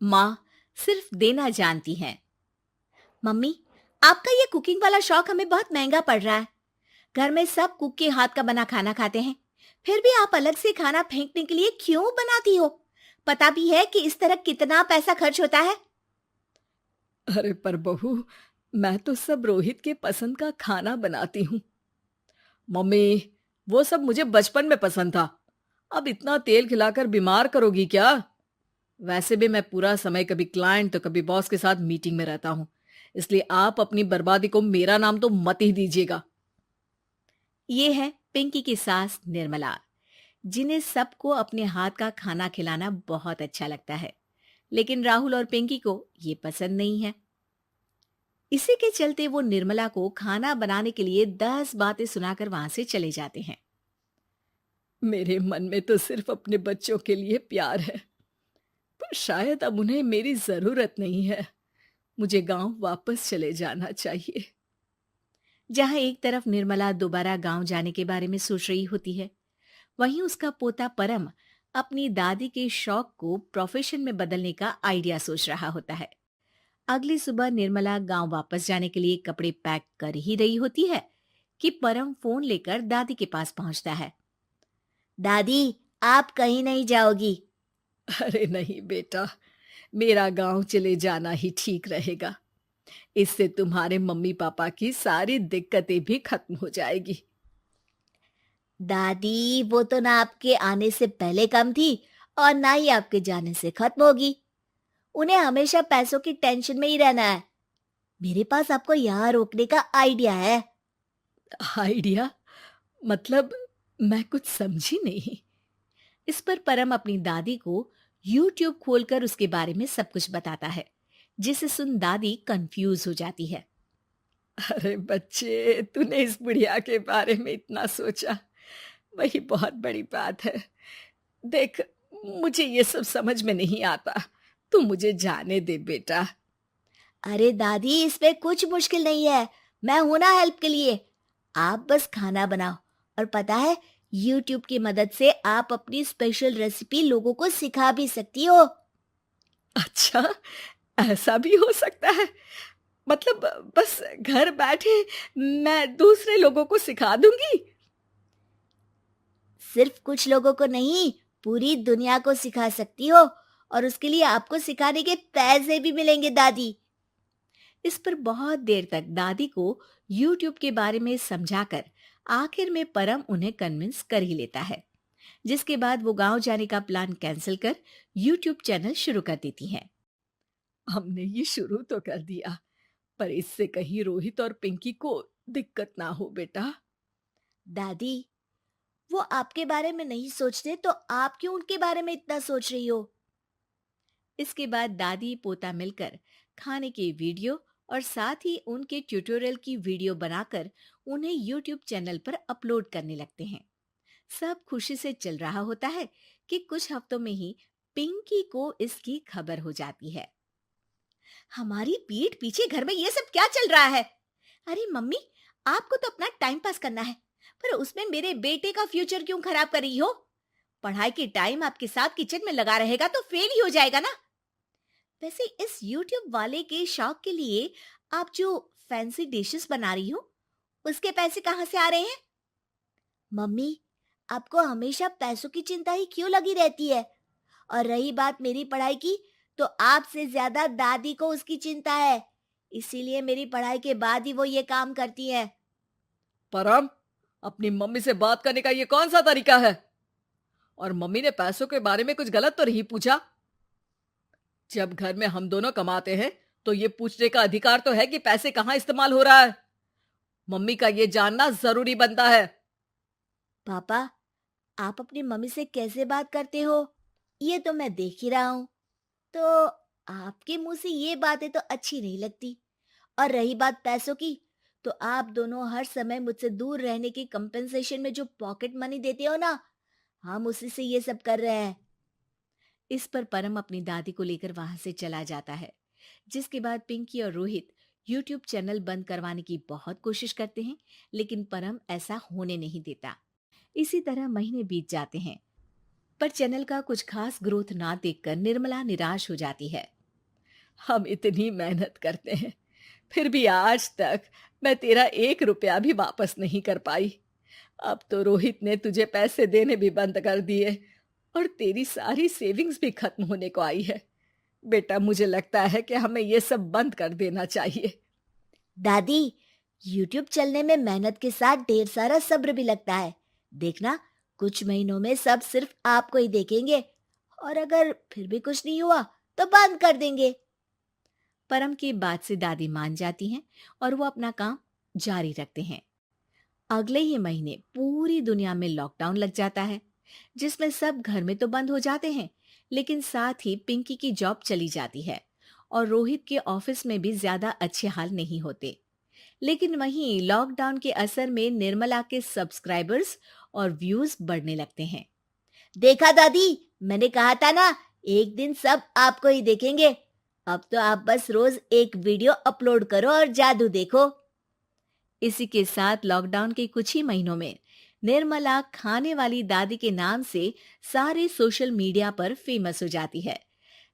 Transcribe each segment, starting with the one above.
माँ सिर्फ देना जानती हैं। मम्मी, आपका ये कुकिंग वाला शौक हमें बहुत महंगा पड़ रहा है। घर में सब कुक के हाथ का बना खाना खाते हैं, फिर भी आप अलग से खाना फेंकने के लिए क्यों बनाती हो? पता भी है कि इस तरह कितना पैसा खर्च होता है। अरे पर बहू, मैं तो सब रोहित के पसंद का खाना बनाती हूँ। मम्मी, वो सब मुझे बचपन में पसंद था। अब इतना तेल खिलाकर बीमार करोगी क्या? वैसे भी मैं पूरा समय कभी क्लाइंट तो कभी बॉस के साथ मीटिंग में रहता हूँ। इसलिए आप अपनी बर्बादी को मेरा नाम तो मत ही दीजिएगा। ये है पिंकी की सास निर्मला, जिन्हें सबको अपने हाथ का खाना खिलाना बहुत अच्छा लगता है, लेकिन राहुल और पिंकी को ये पसंद नहीं है। इसी के चलते वो निर्मला को खाना बनाने के लिए 10 बातें सुनाकर वहां से चले जाते हैं। मेरे मन में तो सिर्फ अपने बच्चों के लिए प्यार है, पर शायद अब उन्हें मेरी जरूरत नहीं है। मुझे गांव वापस चले जाना चाहिए। जहां एक तरफ निर्मला दोबारा गांव जाने के बारे में सोच रही होती है, वहीं उसका पोता परम अपनी दादी के शौक को प्रोफेशन में बदलने का आइडिया सोच रहा होता है। अगली सुबह निर्मला गांव वापस जाने के लिए कपड़े पैक कर ही रही होती है कि परम फोन लेकर दादी के पास पहुंचता है। दादी, आप कहीं नहीं जाओगी? अरे नहीं बेटा, मेरा गांव चले जाना ही ठीक रहेगा। इससे तुम्हारे मम्मी पापा की सारी दिक्कतें भी खत्म हो जाएगी। दादी, वो तो ना आपके आने से पहले कम थी और ना ही आपके जाने से खत्म होगी। उन्हें हमेशा पैसों की टेंशन में ही रहना है। मेरे पास आपको यहाँ रोकने का आइडिया है। आइडिया? मतलब, मैं कुछ समझी नहीं। इस पर परम अपनी दादी को YouTube खोलकर उसके बारे में सब कुछ बताता है, जिसे सुन दादी कंफ्यूज हो जाती है। अरे बच्चे, तूने इस बुढ़िया के बारे में इतना सोचा, वही बहुत बड़ी बात है। देख, मुझे ये सब समझ में नहीं आता। तू मुझे जाने दे बेटा। अरे दादी, इसमें कुछ मुश्किल नहीं है। मैं हूं ना हेल्प के लिए। आप बस खाना बनाओ, और पता है, YouTube की मदद से आप अपनी स्पेशल रेसिपी लोगों को सिखा भी सकती हो। अच्छा, ऐसा भी हो सकता है? मतलब, बस घर बैठे मैं दूसरे लोगों को सिखा दूंगी? सिर्फ कुछ लोगों को नहीं, पूरी दुनिया को सिखा सकती हो, और उसके लिए आपको सिखाने के पैसे भी मिलेंगे दादी। इस पर बहुत देर तक दादी को YouTube के बारे में समझाकर आखिर में परम उन्हें कन्विंस कर ही लेता है, जिसके बाद वो गांव जाने का प्लान कैंसिल कर YouTube चैनल शुरू कर देती हैं। हमने ये शुरू तो कर दिया, पर इससे कहीं रोहित और पिंकी को दिक्कत ना हो बेटा। दादी, वो आपके बारे में नहीं सोचते तो आप क्यों उनके बारे में इतना सोच रही हो? इसके बाद दादी पोता मिलकर खाने की वीडियो और साथ ही उनके ट्यूटोरियल की वीडियो बनाकर उन्हें YouTube चैनल पर अपलोड करने लगते हैं। सब खुशी से चल रहा होता है कि कुछ हफ्तों में ही पिंकी को इसकी खबर हो जाती है। हमारी पीठ पीछे घर में ये सब क्या चल रहा है? अरे मम्मी, आपको तो अपना टाइम पास करना है, पर उसमें मेरे बेटे का फ्यूचर क्यों खराब कर रही हो? पढ़ाई के टाइम आपके साथ किचन में लगा रहेगा तो फेल ही हो जाएगा ना। वैसे इस YouTube वाले के शौक के लिए आप जो फैंसी डिशेस बना रही हो, उसके पैसे कहाँ से आ रहे हैं? मम्मी, आपको हमेशा पैसों की चिंता ही क्यों लगी रहती है? और रही बात मेरी पढ़ाई की, तो आपसे ज्यादा दादी को उसकी चिंता है। इसीलिए मेरी पढ़ाई के बाद ही वो ये काम करती है। परम, अपनी मम्मी से बात करने का ये कौन सा तरीका है? और मम्मी ने पैसों के बारे में कुछ गलत तो नहीं पूछा? जब घर में हम दोनों कमाते हैं, तो ये पूछने का अधिकार तो है कि पैसे कहाँ इस्तेमाल हो रहा है। मम्मी का ये जानना जरूरी बनता है। पापा, आप अपनी मम्मी से कैसे बात करते हो, ये तो मैं देख ही रहा हूँ। तो आपके मुंह से ये बातें तो अच्छी नहीं लगती। और रही बात पैसों की, तो आप दोनों हर समय मुझसे दूर रहने की कंपेंसेशन में जो पॉकेट मनी देते हो ना, हम उसी से ये सब कर रहे हैं। इस पर परम अपनी दादी को लेकर वहां से चला जाता है, जिसके बाद पिंकी और रोहित YouTube चैनल बंद करवाने की बहुत कोशिश करते हैं, लेकिन परम ऐसा होने नहीं देता। इसी तरह महीने बीत जाते हैं। पर चैनल का कुछ खास ग्रोथ ना देखकर निर्मला निराश हो जाती है। हम इतनी मेहनत करते हैं, फिर भी आज तक मैं तेरा 1 रुपया भी वापस नहीं कर पाई। अब तो रोहित ने तुझे पैसे देने भी बंद कर दिए और तेरी सारी सेविंग्स भी खत्म होने को आई है। बेटा, मुझे लगता है कि हमें ये सब बंद कर देना चाहिए। दादी, यूट्यूब चलने में मेहनत के साथ ढेर सारा सब्र भी लगता है। देखना, कुछ महीनों में सब सिर्फ आपको ही देखेंगे, और अगर फिर भी कुछ नहीं हुआ तो बंद कर देंगे। परम की बात से दादी मान जाती हैं और वो अपना काम जारी रखते हैं। अगले ही महीने पूरी दुनिया में लॉकडाउन लग जाता है, जिसमें सब घर में तो बंद हो जाते हैं, लेकिन साथ ही पिंकी की जॉब चली जाती है और रोहित के ऑफिस में भी ज्यादा अच्छे हाल नहीं होते। लेकिन वहीं लॉकडाउन के असर में निर्मला के सब्सक्राइबर्स और व्यूज बढ़ने लगते हैं। देखा दादी, मैंने कहा था ना, एक दिन सब आपको ही देखेंगे। अब तो आप बस रोज एक वीडियो अपलोड करो और जादू देखो। इसी के साथ लॉकडाउन के कुछ ही महीनों में निर्मला खाने वाली दादी के नाम से सारे सोशल मीडिया पर फेमस हो जाती है,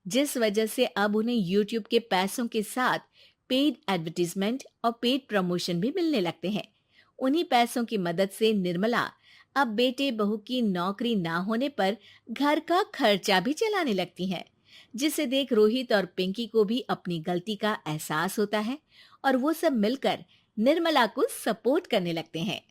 जिस वजह से अब उन्हें यूट्यूब के पैसों के साथ पेड एडवर्टीजमेंट और पेड प्रमोशन भी मिलने लगते हैं। उन्हीं पैसों की मदद से निर्मला अब बेटे बहू की नौकरी ना होने पर घर का खर्चा भी चलाने लगती हैं, जिसे देख रोहित और पिंकी को भी अपनी गलती का एहसास होता है और वो सब मिलकर निर्मला को सपोर्ट करने लगते हैं।